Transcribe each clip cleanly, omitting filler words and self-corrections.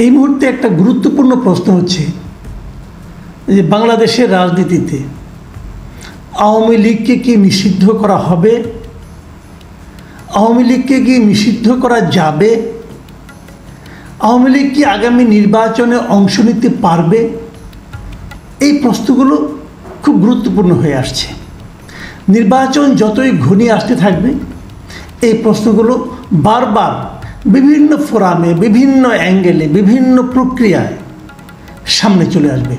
এই মুহূর্তে একটা গুরুত্বপূর্ণ প্রশ্ন হচ্ছে যে বাংলাদেশের রাজনীতিতে আওয়ামী লীগকে কি নিষিদ্ধ করা হবে, আওয়ামী লীগকে কি নিষিদ্ধ করা যাবে, আওয়ামী লীগ কি আগামী নির্বাচনে অংশ নিতে পারবে। এই প্রশ্নগুলো খুব গুরুত্বপূর্ণ হয়ে আসছে। নির্বাচন যতই ঘনিয়ে আসতে থাকবে এই প্রশ্নগুলো বারবার বিভিন্ন ফোরামে, বিভিন্ন অ্যাঙ্গেলে, বিভিন্ন প্রক্রিয়ায় সামনে চলে আসবে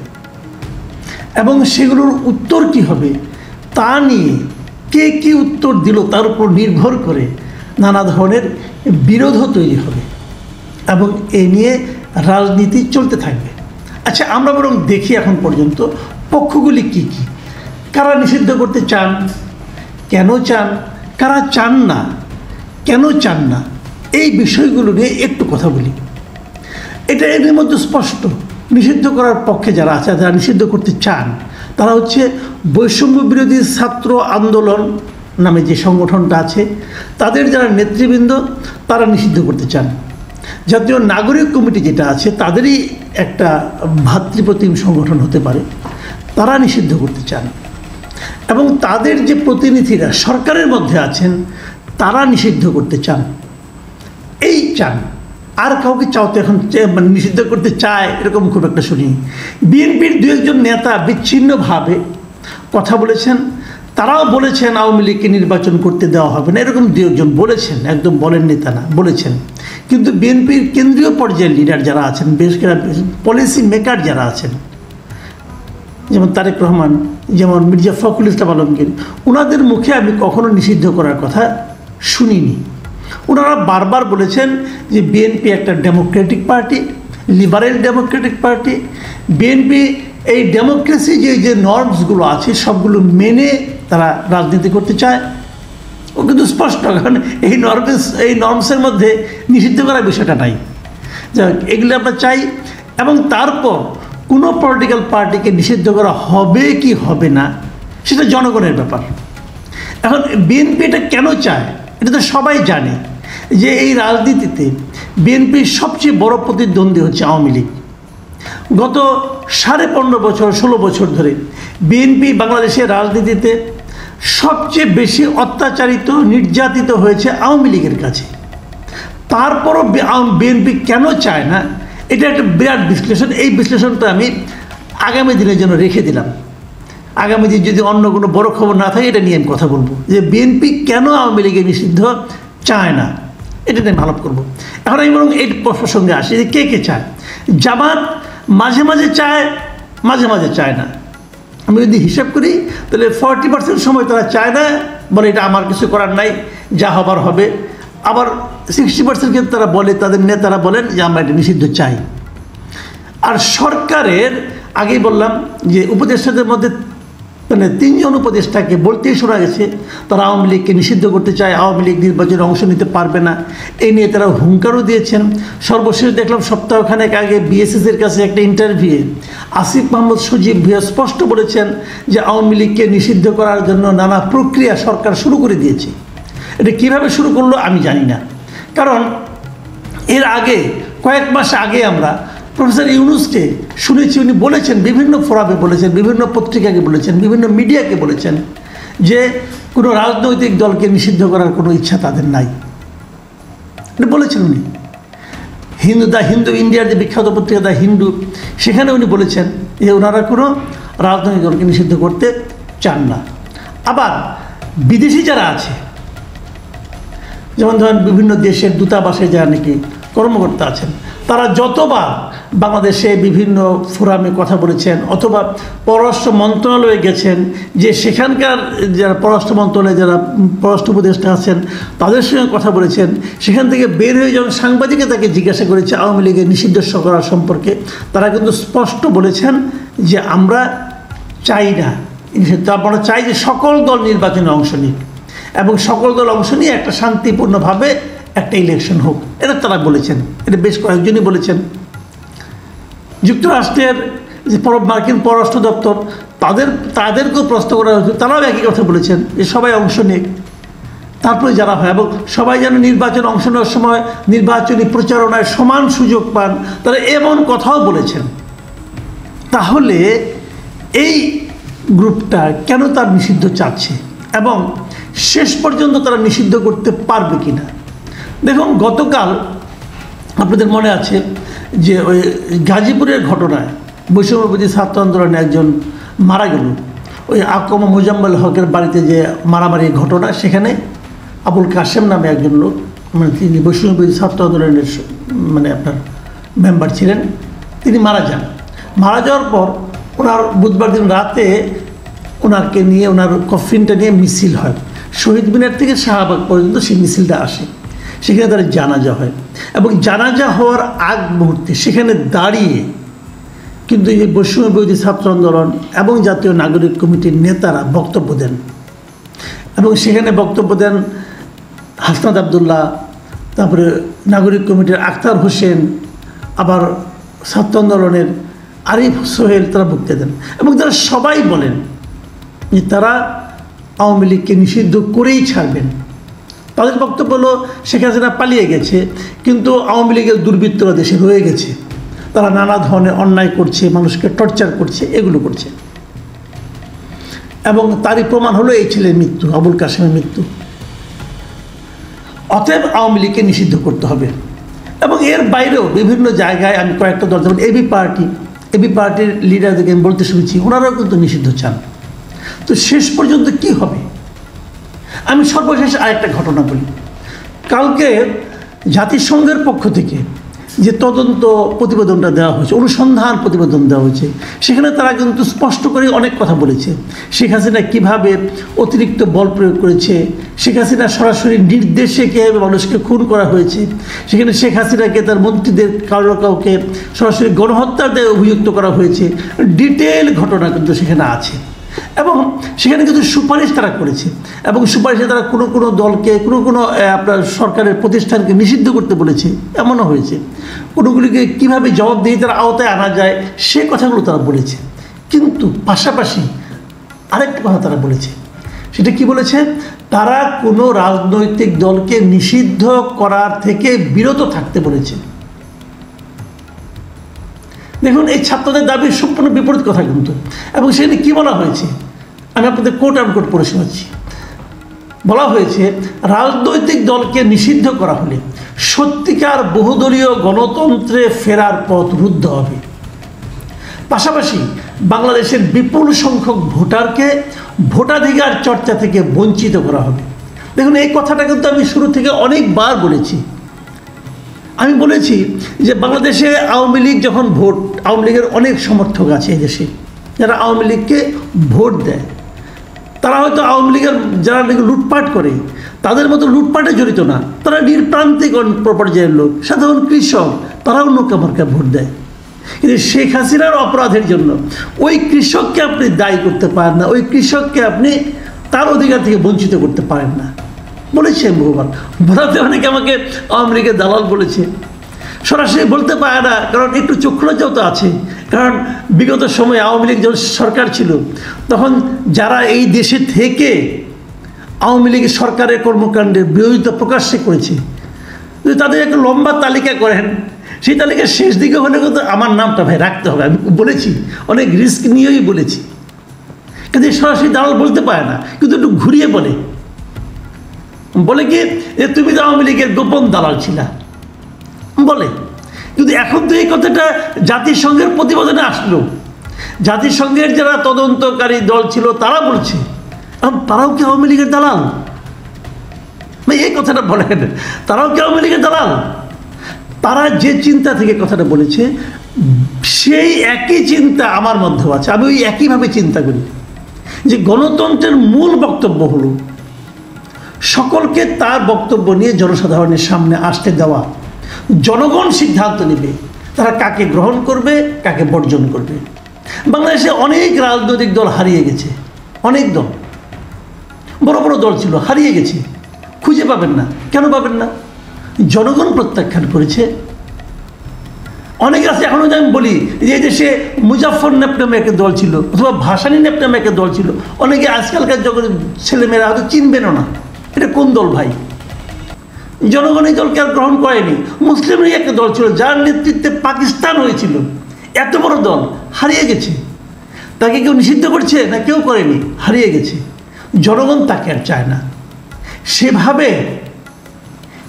এবং সেগুলোর উত্তর কী হবে তা নিয়ে কে কী উত্তর দিল তার উপর নির্ভর করে নানা ধরনের বিরোধও তৈরি হবে এবং এ নিয়ে রাজনীতি চলতে থাকবে। আচ্ছা, আমরা বরং দেখি এখন পর্যন্ত পক্ষগুলি কি কি, কারা নিষিদ্ধ করতে চান, কেন চান, কারা চান না, কেন চান না, এই বিষয়গুলো নিয়ে একটু কথা বলি। এটা এর মধ্যে স্পষ্ট। নিষিদ্ধ করার পক্ষে যারা আছে, যারা নিষিদ্ধ করতে চান, তারা হচ্ছে বৈষম্য বিরোধী ছাত্র আন্দোলন নামে যে সংগঠনটা আছে, তাদের যারা নেতৃবৃন্দ তারা নিষিদ্ধ করতে চান। জাতীয় নাগরিক কমিটি যেটা আছে, তাদেরই একটা ভাতৃপ্রতিম সংগঠন হতে পারে, তারা নিষিদ্ধ করতে চান এবং তাদের যে প্রতিনিধিরা সরকারের মধ্যে আছেন তারা নিষিদ্ধ করতে চান। এই চান, আর কাউকে চাও তো এখন মানে নিষিদ্ধ করতে চায় এরকম খুব একটা শুনি। বিএনপির দু একজন নেতা বিচ্ছিন্নভাবে কথা বলেছেন, তারাও বলেছেন আওয়ামী লীগকে নির্বাচন করতে দেওয়া হবে না, এরকম দু একজন বলেছেন, একদম বলেননি তা না, বলেছেন। কিন্তু বিএনপির কেন্দ্রীয় পর্যায়ের লিডার যারা আছেন, বিশেষ করে পলিসি মেকার যারা আছেন, যেমন তারেক রহমান, যেমন মির্জা ফখরুল ইসলাম আলমগীর, ওনাদের মুখে আমি কখনো নিষিদ্ধ করার কথা শুনিনি। ওনারা বারবার বলেছেন যে বিএনপি একটা Democratic party, liberal Democratic party, BNP এই ডেমোক্রেসি যে নর্মসগুলো আছে সবগুলো মেনে তারা রাজনীতি করতে চায়। ও কিন্তু স্পষ্ট, কারণ এই নর্মসের মধ্যে নিষিদ্ধ করার বিষয়টা নাই। যাই হোক, এগুলো আমরা চাই এবং তারপর কোনো পলিটিক্যাল পার্টিকে নিষিদ্ধ করা হবে কি হবে না সেটা জনগণের ব্যাপার। এখন বিএনপি এটা কেন চায় এটা তো সবাই জানে যে এই রাজনীতিতে বিএনপির সবচেয়ে বড় প্রতিদ্বন্দ্বী হচ্ছে আওয়ামী লীগ। গত 15.5 বছর 16 বছর ধরে বিএনপি বাংলাদেশের রাজনীতিতে সবচেয়ে বেশি অত্যাচারিত, নির্যাতিত হয়েছে আওয়ামী লীগের কাছে। তারপরও বিএনপি কেন চায় না, এটা একটা বিরাট বিশ্লেষণ। এই বিশ্লেষণটা আমি আগামী দিনের জন্য রেখে দিলাম। আগামী দিন যদি অন্য কোনো বড় খবর না থাকে এটা নিয়ে আমি কথা বলবো যে বিএনপি কেন আওয়ামী লীগের নিষিদ্ধ চায় না, এটা নিয়ে আলাপ করবো। এখন আমি বরং এই প্রসঙ্গে আসি যে কে কে চায়। জামাত মাঝে মাঝে চায়, মাঝে মাঝে চায় না। আমি যদি হিসাব করি তাহলে 40% সময় তারা চায় না, বলে এটা আমার কিছু করার নাই, যা হবার হবে। আবার 60% ক্ষেত্রে তারা বলে, তাদের নেতারা বলেন যে আমরা এটা নিষিদ্ধ চাই। আর সরকারের আগেই বললাম যে উপদেষ্টাদের মধ্যে মানে 3 জন উপদেষ্টাকে বলতেই শোনা গেছে তারা আওয়ামী লীগকে নিষিদ্ধ করতে চায়, আওয়ামী লীগ নির্বাচনে অংশ নিতে পারবে না, এই নিয়ে তারা হুঙ্কারও দিয়েছেন। সর্বশেষ দেখলাম সপ্তাহখানেক আগে বিএসএসের কাছে একটা ইন্টারভিউয়ে আসিফ মাহমুদ সজীব ভুঁইয়া স্পষ্ট বলেছেন যে আওয়ামী লীগকে নিষিদ্ধ করার জন্য নানা প্রক্রিয়া সরকার শুরু করে দিয়েছে। এটা কীভাবে শুরু করলো আমি জানি না, কারণ এর আগে কয়েক মাস আগে আমরা প্রফেসর ইউনূসকে শুনেছি, উনি বলেছেন, বিভিন্ন ফোরামে বলেছেন, বিভিন্ন পত্রিকাকে বলেছেন, বিভিন্ন মিডিয়াকে বলেছেন যে কোনো রাজনৈতিক দলকে নিষিদ্ধ করার কোনো ইচ্ছা তাদের নাই। এটা বলেছেন উনি। দ্য হিন্দু, ইন্ডিয়ার যে বিখ্যাত পত্রিকা দ্য হিন্দু, সেখানে উনি বলেছেন যে ওনারা কোনো রাজনৈতিক দলকে নিষিদ্ধ করতে চান না। আবার বিদেশি যারা আছে, যেমন ধরেন বিভিন্ন দেশের দূতাবাসে যারা নাকি কর্মকর্তা আছেন, তারা যতবার বাংলাদেশে বিভিন্ন ফোরামে কথা বলেছেন অথবা পররাষ্ট্র মন্ত্রণালয়ে গেছেন, যে সেখানকার যারা পররাষ্ট্র মন্ত্রণালয়ে যারা পররাষ্ট্র উপদেষ্টা আছেন তাদের সঙ্গে কথা বলেছেন, সেখান থেকে বের হয়ে যখন সাংবাদিকে তাকে জিজ্ঞাসা করেছে আওয়ামী লীগের নিষিদ্ধ করা সম্পর্কে, তারা কিন্তু স্পষ্ট বলেছেন যে আমরা চাই না, আমরা চাই যে সকল দল নির্বাচনে অংশ নিক এবং সকল দল অংশ নিয়ে একটা শান্তিপূর্ণভাবে একটা ইলেকশন হোক, এটা তারা বলেছেন। এটা বেশ কয়েকজনই বলেছেন। যুক্তরাষ্ট্রের যে মার্কিন পররাষ্ট্র দপ্তর তাদেরকেও প্রশ্ন করা হয়েছে, তারাও একই কথা বলেছেন যে সবাই অংশ নিক। তারপরে যারা হয়, এবং সবাই যেন নির্বাচনে অংশ নেওয়ার সময় নির্বাচনী প্রচারণায় সমান সুযোগ পান, তারা এমন কথাও বলেছেন। তাহলে এই গ্রুপটা কেন তার নিষিদ্ধ চাচ্ছে এবং শেষ পর্যন্ত তারা নিষিদ্ধ করতে পারবে কি না? দেখুন, গতকাল আপনাদের মনে আছে যে ওই গাজীপুরের ঘটনায় বৈষম্যবিরোধী ছাত্র আন্দোলনে একজন মারা গেল, ওই আকমা মোজাম্মেল হকের বাড়িতে যে মারামারির ঘটনা, সেখানে আবুল কাশেম নামে একজন লোক, মানে তিনি বৈষম্যবিরোধী ছাত্র আন্দোলনের মানে আপনার মেম্বার ছিলেন, তিনি মারা যান। মারা যাওয়ার পর ওনার বুধবার দিন রাতে ওনাকে নিয়ে, ওনার কফিনটা নিয়ে মিছিল হয়, শহীদ মিনার থেকে শাহবাগ পর্যন্ত সেই মিছিলটা আসে। সেখানে তার জানাজা হয় এবং জানাজা হওয়ার আগ মুহূর্তে সেখানে দাঁড়িয়ে কিন্তু এই বৈষম্যবিরোধী ছাত্র আন্দোলন এবং জাতীয় নাগরিক কমিটির নেতারা বক্তব্য দেন, এবং সেখানে বক্তব্য দেন হাসনাত আবদুল্লাহ, তারপরে নাগরিক কমিটির আখতার হোসেন, আবার ছাত্র আন্দোলনের আরিফ সোহেল, তারা বক্তব্য দেন এবং তারা সবাই বলেন যে তারা আওয়ামী লীগকে নিষিদ্ধ করেই ছাড়বেন। তাদের বক্তব্য হলো শেখ হাসিনা পালিয়ে গেছে, কিন্তু আওয়ামী লীগের দুর্বৃত্তরা দেশে রয়ে গেছে, তারা নানা ধরনের অন্যায় করছে, মানুষকে টর্চার করছে, এগুলো করছে। এবং তারই প্রমাণ হলো এই ছেলের মৃত্যু, আবুল কাশেমের মৃত্যু। অতএব আওয়ামী লীগকে নিষিদ্ধ করতে হবে। এবং এর বাইরেও বিভিন্ন জায়গায় আমি কয়েকটা দল, যেমন এবি পার্টির লিডারদেরকে আমি বলতে শুনেছি, ওনারাও কিন্তু নিষিদ্ধ চান। তো শেষ পর্যন্ত কি হবে? আমি সর্বশেষ আরেকটা ঘটনা বলি। কালকে জাতিসংঘের পক্ষ থেকে যে তদন্ত প্রতিবেদনটা দেওয়া হয়েছে, অনুসন্ধান প্রতিবেদন দেওয়া হয়েছে, সেখানে তারা কিন্তু স্পষ্ট করে অনেক কথা বলেছে। শেখ হাসিনা কীভাবে অতিরিক্ত বল প্রয়োগ করেছে, শেখ হাসিনা সরাসরি নির্দেশে কীভাবে মানুষকে খুন করা হয়েছে, সেখানে শেখ হাসিনাকে তার মন্ত্রীদের কাউকে সরাসরি গণহত্যার দায়ে অভিযুক্ত করা হয়েছে। ডিটেল ঘটনা কিন্তু সেখানে আছে এবং সেখানে কিন্তু সুপারিশ তারা করেছে, এবং সুপারিশে তারা কোনো দলকে, কোনো আপনার সরকারের প্রতিষ্ঠানকে নিষিদ্ধ করতে বলেছে, এমনও হয়েছে। কোনোগুলিকে কীভাবে জবাবদিহিতার আওতায় আনা যায় সে কথাগুলো তারা বলেছে। কিন্তু পাশাপাশি আরেকটা কথা তারা বলেছে, সেটা কি বলেছে? তারা কোনো রাজনৈতিক দলকে নিষিদ্ধ করার থেকে বিরত থাকতে বলেছে। দেখুন, এই ছাত্রদের দাবির সম্পূর্ণ বিপরীত কথা কিন্তু। এবং সেখানে কী বলা হয়েছে, আমি আপনাদের কোট আনকোট পড়ে শোনাচ্ছি। বলা হয়েছে, রাজনৈতিক দলকে নিষিদ্ধ করা হলে সত্যিকার বহুদলীয় গণতন্ত্রে ফেরার পথ রুদ্ধ হবে। পাশাপাশি বাংলাদেশের বিপুল সংখ্যক ভোটারকে ভোটাধিকার চর্চা থেকে বঞ্চিত করা হবে। দেখুন, এই কথাটা কিন্তু আমি শুরু থেকে অনেকবার বলেছি। আমি বলেছি যে বাংলাদেশে আওয়ামী লীগ যখন আওয়ামী লীগের অনেক সমর্থক আছে এই দেশে, যারা আওয়ামী লীগকে ভোট দেয়, তারা হয়তো আওয়ামী লীগের যারা লুটপাট করে তাদের মতো লুটপাটে জড়িত না, তারা নির্প্রান্তিক পর্যায়ের লোক, সাধারণ কৃষক, তারাও নৌকা মার্কা ভোট দেয়। কিন্তু শেখ হাসিনার অপরাধের জন্য ওই কৃষককে আপনি দায়ী করতে পারেন না, ওই কৃষককে আপনি তার অধিকার থেকে বঞ্চিত করতে পারেন না। বলেছে বহুবার, বলাতে অনেকে আমাকে আওয়ামী লীগের দালাল বলেছে। সরাসরি বলতে পারে না, কারণ একটু চক্ষুলজ্জাও তো আছে। কারণ বিগত সময়ে আওয়ামী লীগ যখন সরকার ছিল, তখন যারা এই দেশে থেকে আওয়ামী লীগের সরকারের কর্মকাণ্ডের বিরোধিতা প্রকাশ্যে করেছে, যদি তাদের একটা লম্বা তালিকা করেন, সেই তালিকার শেষ দিকে হলে কিন্তু আমার নামটা ভাই রাখতে হবে। আমি বলেছি, অনেক রিস্ক নিয়েই বলেছি, কিন্তু সরাসরি দালাল বলতে পারে না, কিন্তু একটু ঘুরিয়ে বলে কি যে তুমি তো আওয়ামী লীগের গোপন দালাল ছিলা বলে। কিন্তু এখন তো এই কথাটা জাতিসংঘের প্রতিবেদনে আসলো, জাতিসংঘের যারা তদন্তকারী দল ছিল তারা বলছে, এখন তারাও কি আওয়ামী লীগের দালাল? এই কথাটা বলেন, তারাও কি আওয়ামী লীগের দালাল? তারা যে চিন্তা থেকে কথাটা বলেছে, সেই একই চিন্তা আমার মধ্যেও আছে। আমি ওই একইভাবে চিন্তা করি যে গণতন্ত্রের মূল বক্তব্য হলো সকলকে তার বক্তব্য নিয়ে জনসাধারণের সামনে আসতে দেওয়া। জনগণ সিদ্ধান্ত নেবে তারা কাকে গ্রহণ করবে, কাকে বর্জন করবে। বাংলাদেশে অনেক রাজনৈতিক দল হারিয়ে গেছে, অনেক দল, বড় বড় দল ছিল, হারিয়ে গেছে, খুঁজে পাবেন না। কেন পাবেন না? জনগণ প্রত্যাখ্যান করেছে। অনেক আছে এখনও, আমি বলি যে এই দেশে মুজাফফর নেপ নামে একটা দল ছিল, অথবা ভাসানী নেপ নামে একটা দল ছিল, অনেকে আজকালকার জগতের ছেলেমেয়েরা হয়তো চিনবেনও না। এটা কোন দল ভাই? জনগণ এই দলকে আর গ্রহণ করেনি। মুসলিমই একটা দল ছিল যার নেতৃত্বে পাকিস্তান হয়েছিল, এত বড় দল হারিয়ে গেছে। তাকে কেউ নিষিদ্ধ করছে না? কেউ করেনি, হারিয়ে গেছে। জনগণ তাকে আর চায় না।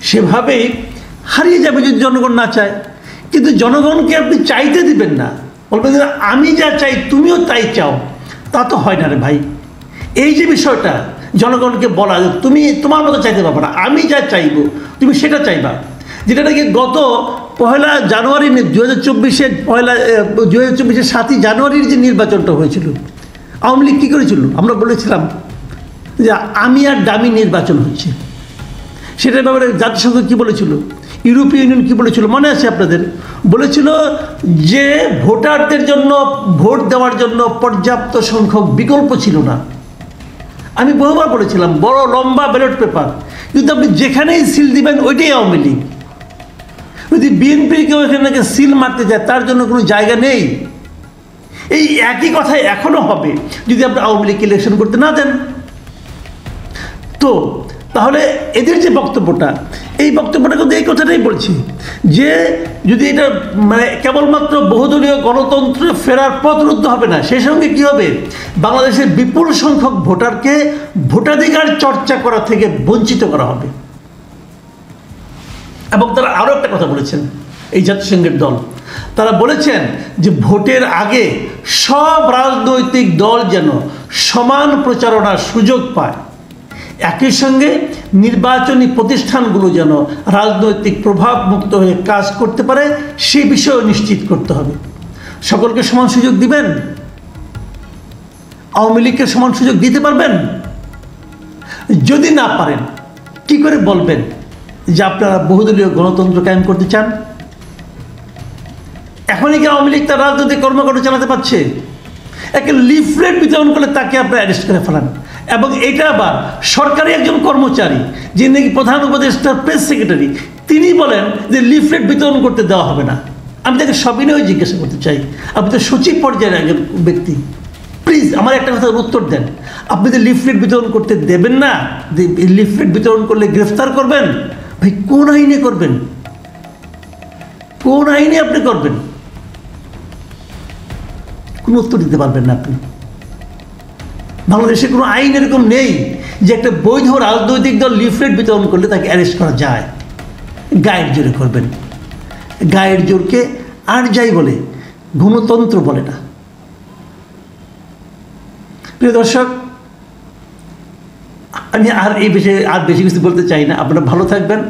সেভাবেই হারিয়ে যাবে যদি জনগণ না চায়। কিন্তু জনগণকে আপনি চাইতে দিবেন না, বলবেন যে আমি যা চাই তুমিও তাই চাও, তা তো হয় না রে ভাই। এই যে বিষয়টা জনগণকে বলা যে তুমি তোমার মতো চাইতে পারবে না, আমি যা চাইবো তুমি সেটা চাইবা, যেটা নাকি গত 1 জানুয়ারি 2024-এর 7ই জানুয়ারির যে নির্বাচনটা হয়েছিল, আওয়ামী লীগ কী করেছিল? আমরা বলেছিলাম যে আমি আর দামি নির্বাচন হচ্ছে। সেটার ব্যাপারে জাতিসংঘ কী বলেছিল, ইউরোপীয় ইউনিয়ন কী বলেছিল মনে আছে আপনাদের? বলেছিল যে ভোটারদের জন্য ভোট দেওয়ার জন্য পর্যাপ্ত সংখ্যক বিকল্প ছিল না। আমি বহুবার বলেছিলাম বড় লম্বা ব্যালট পেপার, কিন্তু আপনি যেখানেই সিল দিবেন ওইটাই আওয়ামী লীগ। যদি বিএনপি কেউ এখানে সিল মারতে যায় তার জন্য কোনো জায়গা নেই। এই একই কথাই এখনো হবে যদি আপনি আওয়ামী লীগকে ইলেকশন করতে না দেন। তো তাহলে এদের যে বক্তব্যটা, এই বক্তব্যটা কিন্তু এই কথাটাই বলছি যে যদি এটা মানে কেবলমাত্র বহুদলীয় গণতন্ত্রে ফেরার পথ রুদ্ধ হবে না, সেই সঙ্গে কী হবে, বাংলাদেশের বিপুল সংখ্যক ভোটারকে ভোটাধিকার চর্চা করা থেকে বঞ্চিত করা হবে। এবং তারা আরও একটা কথা বলেছেন, এই জাতিসংঘের দল, তারা বলেছেন যে ভোটের আগে সব রাজনৈতিক দল যেন সমান প্রচারণার সুযোগ পায়, একই সঙ্গে নির্বাচনী প্রতিষ্ঠানগুলো যেন রাজনৈতিক প্রভাব মুক্ত হয়ে কাজ করতে পারে সেই বিষয়েও নিশ্চিত করতে হবে। সকলকে সমান সুযোগ দিবেন? আওয়ামী লীগকে সমান সুযোগ দিতে পারবেন? যদি না পারেন কি করে বলবেন যে আপনারা বহুদলীয় গণতন্ত্র কায়েম করতে চান? এখনই কি আওয়ামী লীগ তার রাজনৈতিক কর্মকাণ্ড চালাতে পারছে? একটা লিফলেট বিতরণ করলে তাকে আপনারা অ্যারেস্ট করে ফেলান, এবং এটা আবার সরকারি একজন কর্মচারী যিনি নাকি প্রধান উপদেষ্টার প্রেস সেক্রেটারি, তিনি বলেন যে লিফলেট বিতরণ করতে দেওয়া হবে না। আমি তাকে সবিনয়ে জিজ্ঞাসা করতে চাই, আপনি তো সচিব পর্যায়ের একজন ব্যক্তি, প্লিজ আমার একটা কথার উত্তর দেন। আপনি যে লিফলেট বিতরণ করতে দেবেন না, লিফলেট বিতরণ করলে গ্রেফতার করবেন, ভাই কোন আইনে করবেন? কোন আইনে আপনি করবেন? কোনো উত্তর দিতে পারবেন না আপনি। বাংলাদেশে কোনো আইন এরকম নেই যে একটা বৈধ রাজনৈতিক দল লিফলেট বিতরণ করলে তাকে অ্যারেস্ট করা যায়। গায়ের জোরে করবেন। গায়ের জোরকে আর যাই বলে, গণতন্ত্র বলে না। প্রিয় দর্শক, আমি আর এই বিষয়ে আর বেশি কিছু বলতে চাই না। আপনারা ভালো থাকবেন।